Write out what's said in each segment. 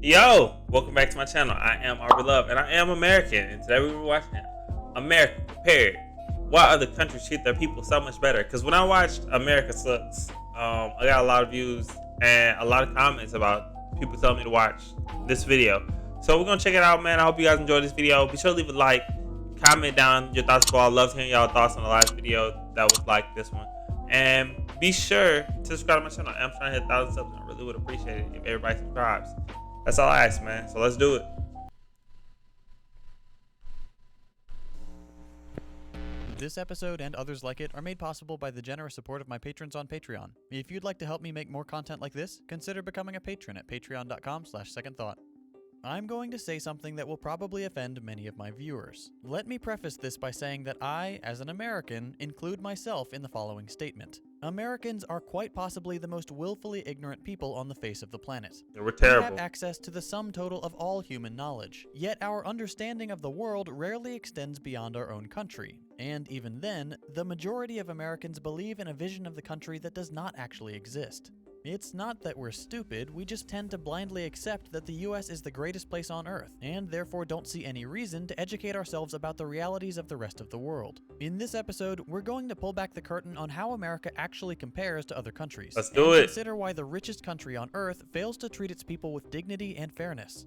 Yo, welcome back to my channel. I am Aubrey Love, and I am American. And today we were watching America Compared. Why other countries treat their people so much better? Because when I watched America Sucks, I got a lot of views and a lot of comments about people telling me to watch this video. So we're gonna check it out, man. I hope you guys enjoyed this video. Be sure to leave a like, comment down your thoughts below. I love hearing y'all thoughts on the last video that was like this one. And be sure to subscribe to my channel. I'm trying to hit 1,000 subs, and I really would appreciate it if everybody subscribes. That's all I ask, man. So let's do it. This episode and others like it are made possible by the generous support of my patrons on Patreon. If you'd like to help me make more content like this, consider becoming a patron at patreon.com/secondthought. I'm going to say something that will probably offend many of my viewers. Let me preface this by saying that I, as an American, include myself in the following statement. Americans are quite possibly the most willfully ignorant people on the face of the planet. We're terrible. We have access to the sum total of all human knowledge, yet our understanding of the world rarely extends beyond our own country. And even then, the majority of Americans believe in a vision of the country that does not actually exist. It's not that we're stupid, we just tend to blindly accept that the US is the greatest place on Earth, and therefore don't see any reason to educate ourselves about the realities of the rest of the world. In this episode, we're going to pull back the curtain on how America actually compares to other countries. Let's do it. Consider why the richest country on Earth fails to treat its people with dignity and fairness.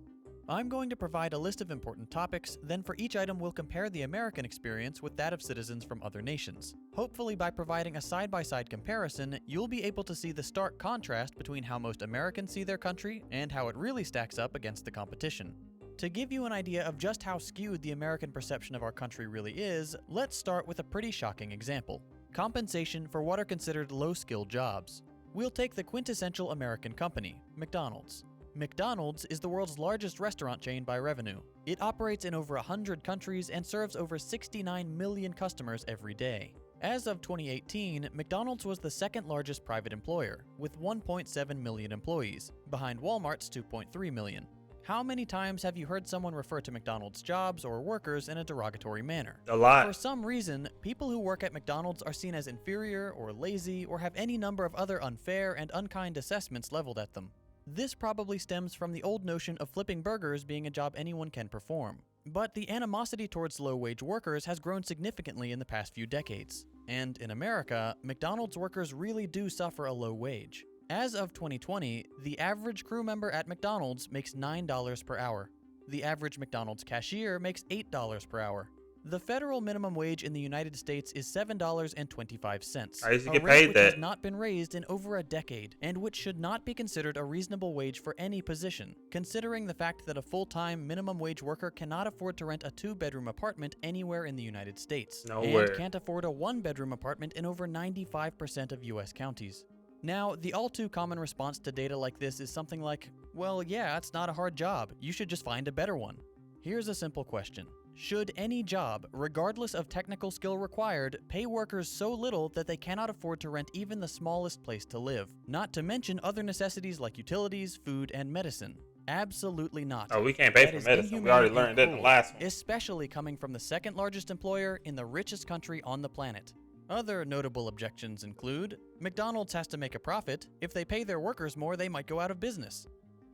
I'm going to provide a list of important topics, then for each item we'll compare the American experience with that of citizens from other nations. Hopefully by providing a side-by-side comparison, you'll be able to see the stark contrast between how most Americans see their country and how it really stacks up against the competition. To give you an idea of just how skewed the American perception of our country really is, let's start with a pretty shocking example. Compensation for what are considered low-skilled jobs. We'll take the quintessential American company, McDonald's. McDonald's is the world's largest restaurant chain by revenue. It operates in over 100 countries and serves over 69 million customers every day. As of 2018, McDonald's was the second largest private employer, with 1.7 million employees, behind Walmart's 2.3 million. How many times have you heard someone refer to McDonald's jobs or workers in a derogatory manner? A lot. For some reason, people who work at McDonald's are seen as inferior or lazy or have any number of other unfair and unkind assessments leveled at them. This probably stems from the old notion of flipping burgers being a job anyone can perform. But the animosity towards low-wage workers has grown significantly in the past few decades. And in America, McDonald's workers really do suffer a low wage. As of 2020, the average crew member at McDonald's makes $9 per hour. The average McDonald's cashier makes $8 per hour. The federal minimum wage in the United States is $7.25. I used to get a rate paid which that. has not been raised in over a decade, and which should not be considered a reasonable wage for any position, considering the fact that a full-time minimum wage worker cannot afford to rent a 2-bedroom apartment anywhere in the United States, Nowhere. and can't afford a 1-bedroom apartment in over 95% of US counties. Now, the all-too-common response to data like this is something like, well, yeah, it's not a hard job, you should just find a better one. Here's a simple question. Should any job, regardless of technical skill required, pay workers so little that they cannot afford to rent even the smallest place to live? Not to mention other necessities like utilities, food, and medicine. Absolutely not. Oh, we can't pay That for is medicine. We already inhumane learned and that in the cruel, last one. especially coming from the second largest employer in the richest country on the planet. Other notable objections include, McDonald's has to make a profit. If they pay their workers more, they might go out of business.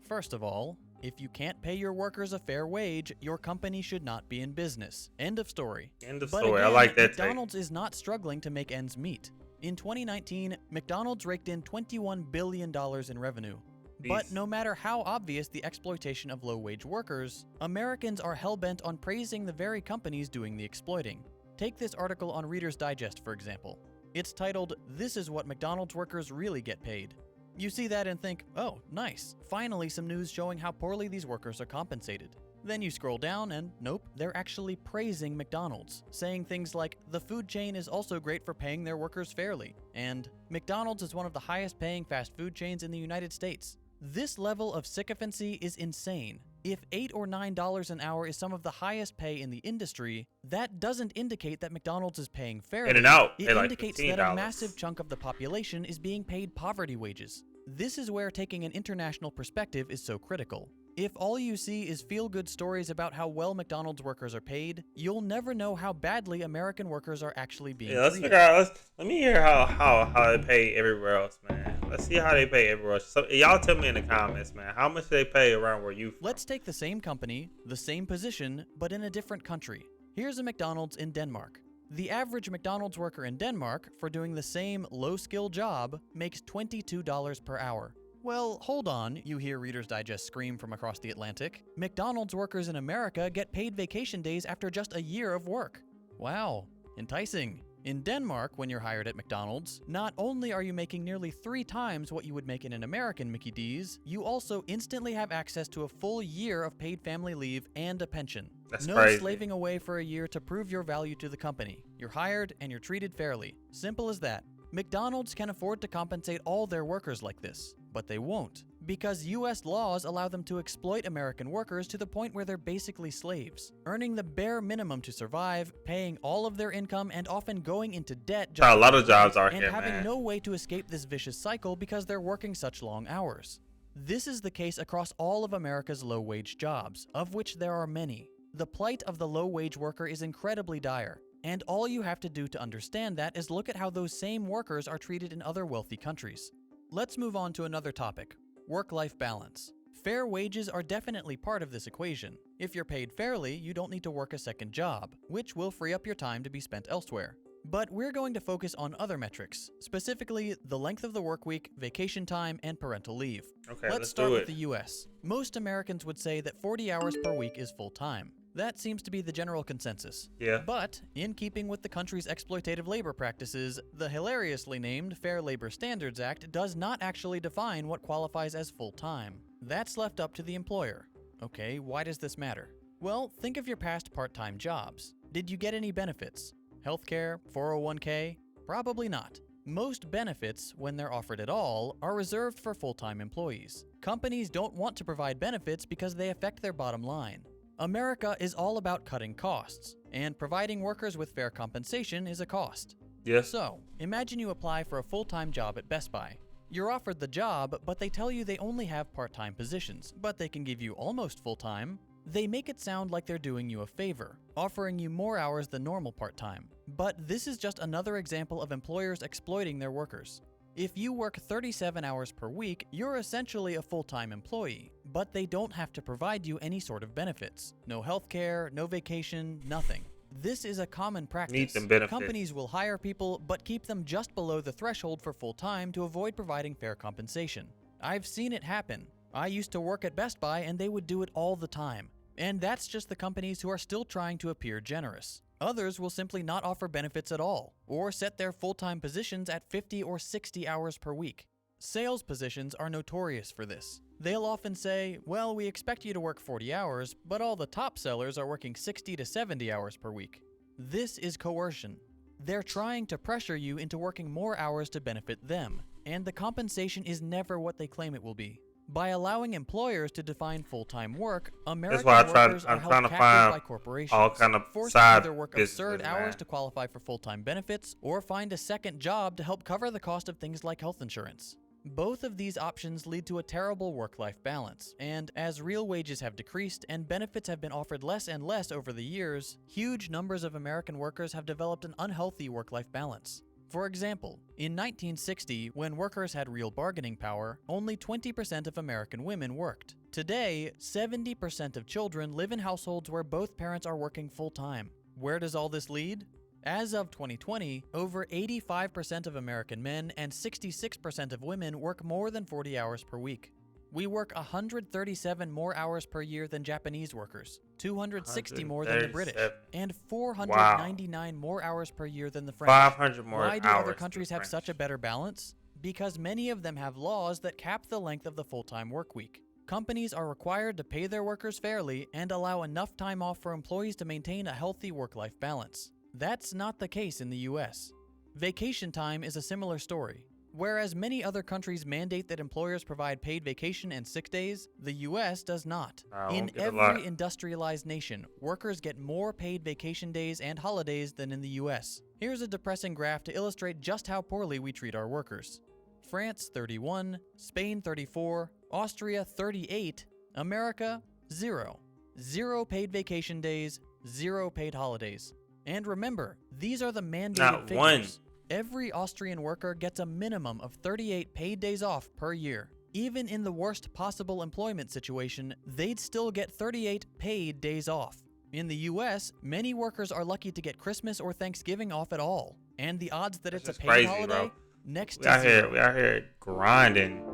First of all, if you can't pay your workers a fair wage, your company should not be in business. End of story. End of But story. I again, like that take. McDonald's is not struggling to make ends meet. In 2019, McDonald's raked in $21 billion in revenue. But no matter how obvious the exploitation of low-wage workers, Americans are hell-bent on praising the very companies doing the exploiting. Take this article on Reader's Digest, for example. It's titled, "This is what McDonald's workers really get paid." You see that and think, oh, nice, finally some news showing how poorly these workers are compensated. Then you scroll down and nope, they're actually praising McDonald's, saying things like, the food chain is also great for paying their workers fairly, and McDonald's is one of the highest paying fast food chains in the United States. This level of sycophancy is insane. If $8 or $9 an hour is some of the highest pay in the industry, that doesn't indicate that McDonald's is paying fairly. In and out. It Like indicates $15. that a massive chunk of the population is being paid poverty wages. This is where taking an international perspective is so critical. If all you see is feel-good stories about how well McDonald's workers are paid, you'll never know how badly American workers are actually being Yeah, let's treated. figure out. Let me hear how they pay everywhere else, man. Let's see how they pay everywhere. So y'all tell me in the comments, man. How much they pay around where you from? Let's take the same company, the same position, but in a different country. Here's a McDonald's in Denmark. The average McDonald's worker in Denmark, for doing the same low-skill job, makes $22 per hour. Well, hold on, you hear Reader's Digest scream from across the Atlantic. McDonald's workers in America get paid vacation days after just a year of work. Wow, enticing. In Denmark, when you're hired at McDonald's, not only are you making nearly 3 times what you would make in an American Mickey D's, you also instantly have access to a full year of paid family leave and a pension. That's no crazy. slaving away for a year to prove your value to the company. You're hired and you're treated fairly. Simple as that. McDonald's can afford to compensate all their workers like this, but they won't, because US laws allow them to exploit American workers to the point where they're basically slaves, earning the bare minimum to survive, paying all of their income, and often going into debt just a lot of jobs are and here, having man. no way to escape this vicious cycle because they're working such long hours. This is the case across all of America's low-wage jobs, of which there are many. The plight of the low-wage worker is incredibly dire. And all you have to do to understand that is look at how those same workers are treated in other wealthy countries. Let's move on to another topic, work-life balance. Fair wages are definitely part of this equation. If you're paid fairly, you don't need to work a second job, which will free up your time to be spent elsewhere. But we're going to focus on other metrics, specifically the length of the work week, vacation time, and parental leave. Okay, Let's let's start do with it. the US. Most Americans would say that 40 hours per week is full-time. That seems to be the general consensus. Yeah. But, in keeping with the country's exploitative labor practices, the hilariously named Fair Labor Standards Act does not actually define what qualifies as full-time. That's left up to the employer. Okay, why does this matter? Well, think of your past part-time jobs. Did you get any benefits? Healthcare, 401k? Probably not. Most benefits, when they're offered at all, are reserved for full-time employees. Companies don't want to provide benefits because they affect their bottom line. America is all about cutting costs, and providing workers with fair compensation is a cost. Yes. So, imagine you apply for a full-time job at Best Buy. You're offered the job, but they tell you they only have part-time positions, but they can give you almost full-time. They make it sound like they're doing you a favor, offering you more hours than normal part-time. But this is just another example of employers exploiting their workers. If you work 37 hours per week, you're essentially a full-time employee, but they don't have to provide you any sort of benefits. No healthcare, no vacation, nothing. This is a common practice. Need them benefits. Companies will hire people, but keep them just below the threshold for full-time to avoid providing fair compensation. I've seen it happen. I used to work at Best Buy and they would do it all the time. And that's just the companies who are still trying to appear generous. Others will simply not offer benefits at all, or set their full-time positions at 50 or 60 hours per week. Sales positions are notorious for this. They'll often say, well, we expect you to work 40 hours, but all the top sellers are working 60 to 70 hours per week. This is coercion. They're trying to pressure you into working more hours to benefit them, and the compensation is never what they claim it will be. By allowing employers to define full-time work, American workers are held captive by corporations, all kind of forced to side either work businesses, absurd man. hours to qualify for full-time benefits, or find a second job to help cover the cost of things like health insurance. Both of these options lead to a terrible work-life balance, and as real wages have decreased and benefits have been offered less and less over the years, huge numbers of American workers have developed an unhealthy work-life balance. For example, in 1960, when workers had real bargaining power, only 20% of American women worked. Today, 70% of children live in households where both parents are working full-time. Where does all this lead? As of 2020, over 85% of American men and 66% of women work more than 40 hours per week. We work 137 more hours per year than Japanese workers, 260 more than the British, and 499 more hours per year than the French. 500 more Why do hours other countries than have such a better balance? Because many of them have laws that cap the length of the full-time work week. Companies are required to pay their workers fairly and allow enough time off for employees to maintain a healthy work-life balance. That's not the case in the US. Vacation time is a similar story. Whereas many other countries mandate that employers provide paid vacation and sick days, the US does not. In every industrialized nation, workers get more paid vacation days and holidays than in the US. Here's a depressing graph to illustrate just how poorly we treat our workers. France 31, Spain 34, Austria 38, America 0. 0 paid vacation days, 0 paid holidays. And remember, these are the mandated Not figures. one. Every Austrian worker gets a minimum of 38 paid days off per year. Even in the worst possible employment situation, they'd still get 38 paid days off. In the US, many workers are lucky to get Christmas or Thanksgiving off at all. And the odds that That's it's a just paid crazy, holiday, bro. next We to out zero. here grinding.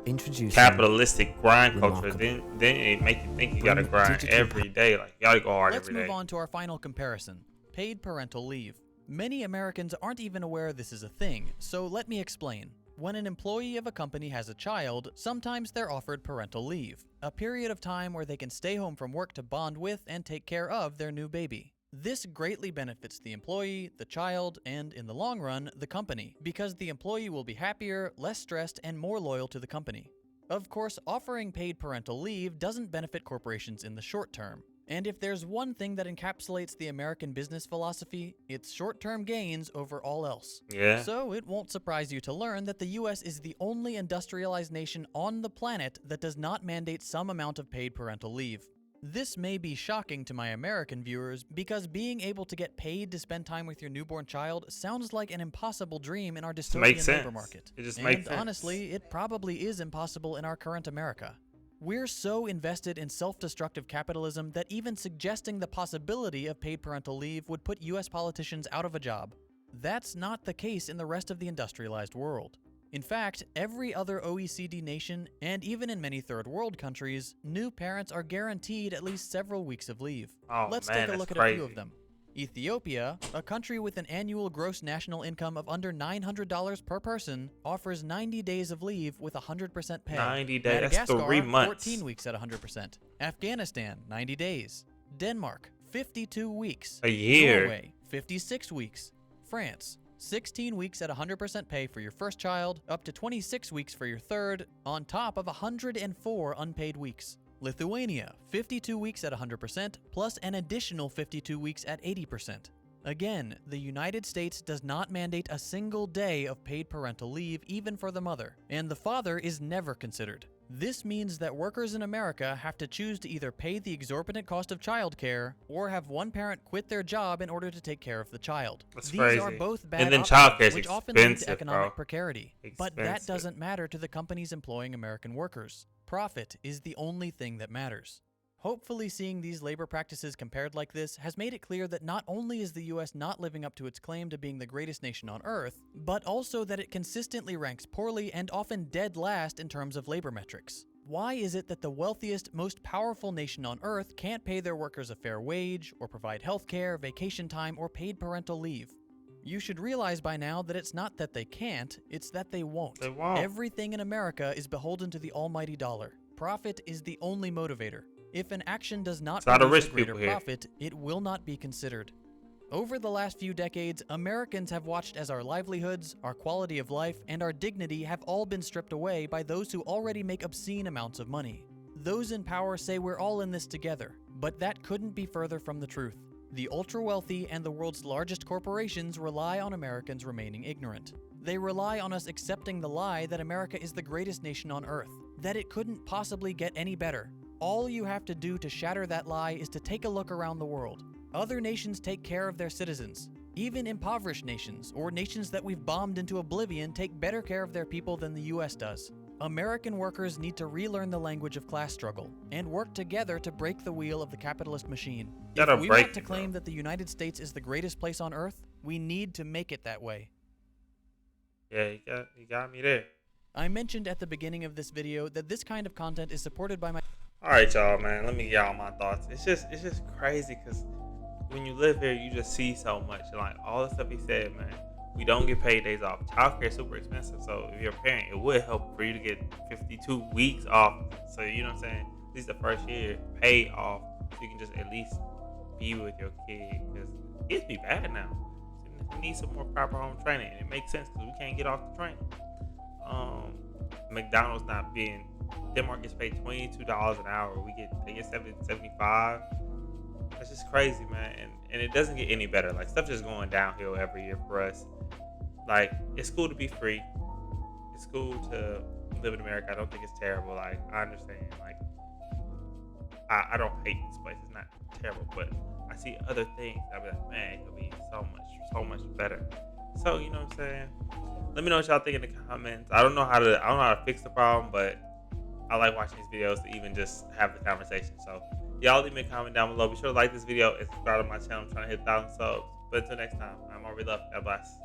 Introducing Capitalistic grind culture. Remarkable. Then it make you think you gotta Bring grind digital every day. Like you gotta go hard Let's every move day. on to our final comparison, paid parental leave. Many Americans aren't even aware this is a thing, so let me explain. When an employee of a company has a child, sometimes they're offered parental leave, a period of time where they can stay home from work to bond with and take care of their new baby. This greatly benefits the employee, the child, and in the long run, the company, because the employee will be happier, less stressed, and more loyal to the company. Of course, offering paid parental leave doesn't benefit corporations in the short term. And if there's one thing that encapsulates the American business philosophy, it's short-term gains over all else. Yeah. So it won't surprise you to learn that the US is the only industrialized nation on the planet that does not mandate some amount of paid parental leave. This may be shocking to my American viewers because being able to get paid to spend time with your newborn child sounds like an impossible dream in our dystopian makes labor sense. market. It just and makes sense. honestly, it probably is impossible in our current America. We're so invested in self-destructive capitalism that even suggesting the possibility of paid parental leave would put US politicians out of a job. That's not the case in the rest of the industrialized world. In fact, every other OECD nation, and even in many third world countries, new parents are guaranteed at least several weeks of leave. Oh, Let's man, take a that's look at a crazy. few of them. Ethiopia, a country with an annual gross national income of under $900 per person, offers 90 days of leave with 100% pay. 90 days. That's Madagascar, 3 months. 14 weeks at 100%. Afghanistan, 90 days. Denmark, 52 weeks. A year. Norway, 56 weeks. France, 16 weeks at 100% pay for your first child, up to 26 weeks for your third, on top of 104 unpaid weeks. Lithuania, 52 weeks at 100%, plus an additional 52 weeks at 80%. Again, the United States does not mandate a single day of paid parental leave even for the mother, and the father is never considered. This means that workers in America have to choose to either pay the exorbitant cost of childcare or have one parent quit their job in order to take care of the child. That's These crazy. are both bad And then options, childcare is which often lead to expensive, economic bro. precarity. But that Expensive. doesn't matter to the companies employing American workers. Profit is the only thing that matters. Hopefully, seeing these labor practices compared like this has made it clear that not only is the US not living up to its claim to being the greatest nation on earth, but also that it consistently ranks poorly and often dead last in terms of labor metrics. Why is it that the wealthiest, most powerful nation on earth can't pay their workers a fair wage, or provide healthcare, vacation time, or paid parental leave? You should realize by now that it's not that they can't, it's that they won't. They won't. Everything in America is beholden to the almighty dollar. Profit is the only motivator. If an action does not It's not a produce rich greater people here. profit, it will not be considered. Over the last few decades, Americans have watched as our livelihoods, our quality of life, and our dignity have all been stripped away by those who already make obscene amounts of money. Those in power say we're all in this together, but that couldn't be further from the truth. The ultra-wealthy and the world's largest corporations rely on Americans remaining ignorant. They rely on us accepting the lie that America is the greatest nation on earth, that it couldn't possibly get any better. All you have to do to shatter that lie is to take a look around the world. Other nations take care of their citizens. Even impoverished nations, or nations that we've bombed into oblivion, take better care of their people than the US does. American workers need to relearn the language of class struggle and work together to break the wheel of the capitalist machine. Gotta If we break want to it, bro. claim that the United States is the greatest place on earth, we need to make it that way. Yeah, you got me there. I mentioned at the beginning of this video that this kind of content is supported by my All right, y'all, man. Let me get all my thoughts. It's just crazy because when you live here, you just see so much. And like all the stuff he said, man. We don't get paid days off. Childcare is super expensive. So if you're a parent, it would help for you to get 52 weeks off. So you know what I'm saying? At least the first year, pay off, so you can just at least be with your kid. Because kids be bad now. So we need some more proper home training. And it makes sense because we can't get off the train. McDonald's not being. Denmark gets paid $22 an hour. They get 75. That's just crazy, man. And it doesn't get any better. Like stuff just going downhill every year for us. Like it's cool to be free. It's cool to live in America. I don't think it's terrible. Like I understand. Like I don't hate this place. It's not terrible, but I see other things. I'll be like, man, it could be so much better. So you know what I'm saying. Let me know what y'all think in the comments. I don't know how to fix the problem, but I like watching these videos to even just have the conversation. So y'all leave me a comment down below. Be sure to like this video and subscribe to my channel. I'm trying to hit 1,000 subs. But until next time, I'm Aubrey Love. God bless.